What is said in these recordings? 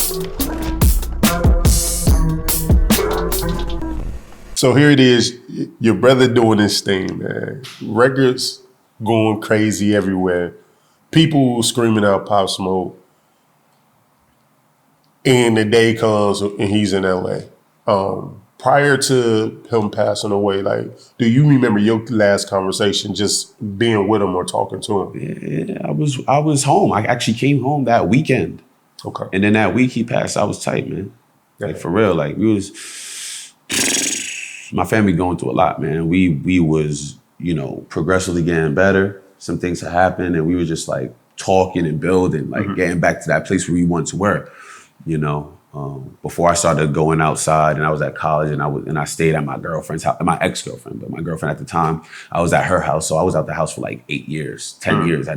So here it is, your brother doing this thing, man. Records going crazy everywhere. People screaming out Pop Smoke. And the day comes and he's in LA. Prior to him passing away, like, do you remember your last conversation just being with him or talking to him? Yeah, I was home. I actually came home that weekend. Okay. And then that week he passed, I was tight, man. Like for real. Like my family going through a lot, man. We was, progressively getting better. Some things had happened and we were just like talking and building, like getting back to that place where we once were, before I started going outside and I was at college and I stayed at my girlfriend's house, my ex-girlfriend, but my girlfriend at the time, I was at her house. So I was out the house for like 8 years, 10 years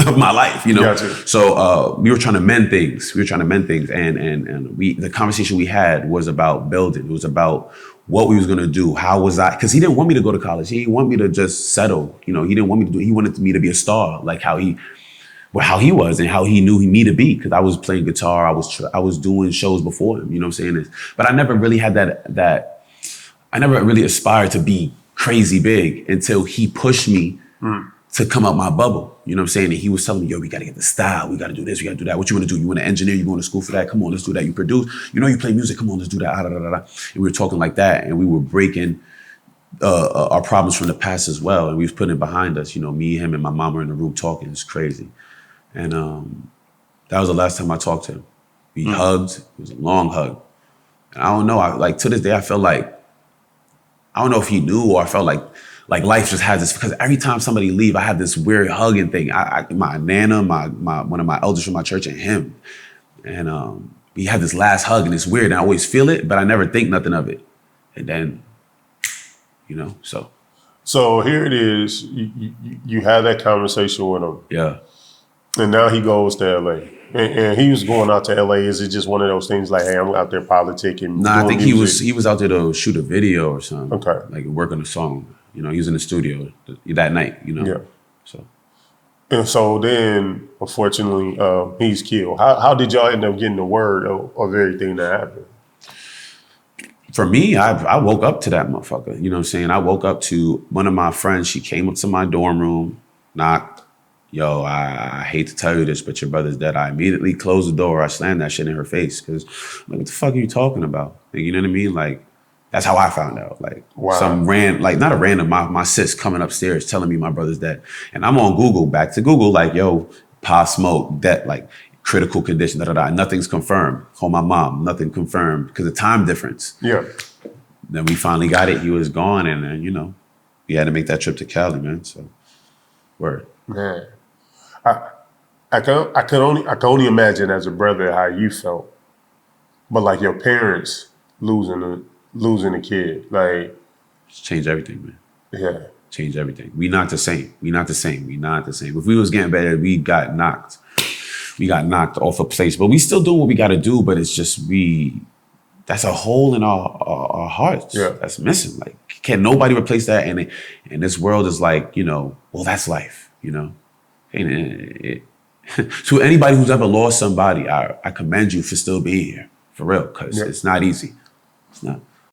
of my life, Gotcha. So we were trying to mend things. And the conversation we had was about building. It was about what we was gonna do. How was I? Because he didn't want me to go to college. He didn't want me to just settle. He didn't want me to do. He wanted me to be a star, like how he was and how he knew me to be. Because I was playing guitar. I was doing shows before him. You know what I'm saying? But I never really had that. I never really aspired to be crazy big until he pushed me to come out my bubble. You know what I'm saying? And he was telling me, yo, we gotta get the style. We gotta do this, we gotta do that. What you wanna do? You wanna engineer? You going to school for that? Come on, let's do that. You produce? You play music? Come on, let's do that. And we were talking like that and we were breaking our problems from the past as well. And we was putting it behind us. Me, him, and my mom were in the room talking. It's crazy. And that was the last time I talked to him. We hugged. It was a long hug. And I don't know, to this day, I felt like, I don't know if he knew or I felt like life just has this, because every time somebody leave, I have this weird hugging thing. My nana, one of my elders from my church, and him, and we had this last hug, and it's weird. And I always feel it, but I never think nothing of it. And then, so. So here it is. You had that conversation with him. Yeah. And now he goes to LA. And he was going out to LA. Is it just one of those things like, hey, I'm out there politicking? Nah, I think he was out there to shoot a video or something. Okay. Like work on a song. He was in the studio that night, Yeah. So. And so then, unfortunately, he's killed. How did y'all end up getting the word of everything that happened? For me, I woke up to that motherfucker. You know what I'm saying? I woke up to one of my friends. She came up to my dorm room, knocked. Yo, I hate to tell you this, but your brother's dead. I immediately closed the door. I slammed that shit in her face because, like, what the fuck are you talking about? Like, you know what I mean? Like, that's how I found out. Like, wow. Not a random, my sis coming upstairs telling me my brother's dead. And I'm on Google, back to Google, like, yo, Pop Smoke, dead, like, critical condition, nothing's confirmed. Call my mom, nothing confirmed because of time difference. Yeah. Then we finally got it. He was gone, and then, we had to make that trip to Cali, man. So, word. Man. I can only imagine as a brother how you felt, but like your parents losing a kid, like it's changed everything, man. Yeah, changed everything. We not the same. If we was getting better, we got knocked off a place, but we still doing what we got to do. But it's just that's a hole in our hearts. Yeah, that's missing. Like, can nobody replace that? And this world is like, well, that's life. And to anybody who's ever lost somebody, I commend you for still being here, for real, because it's not easy. It's not.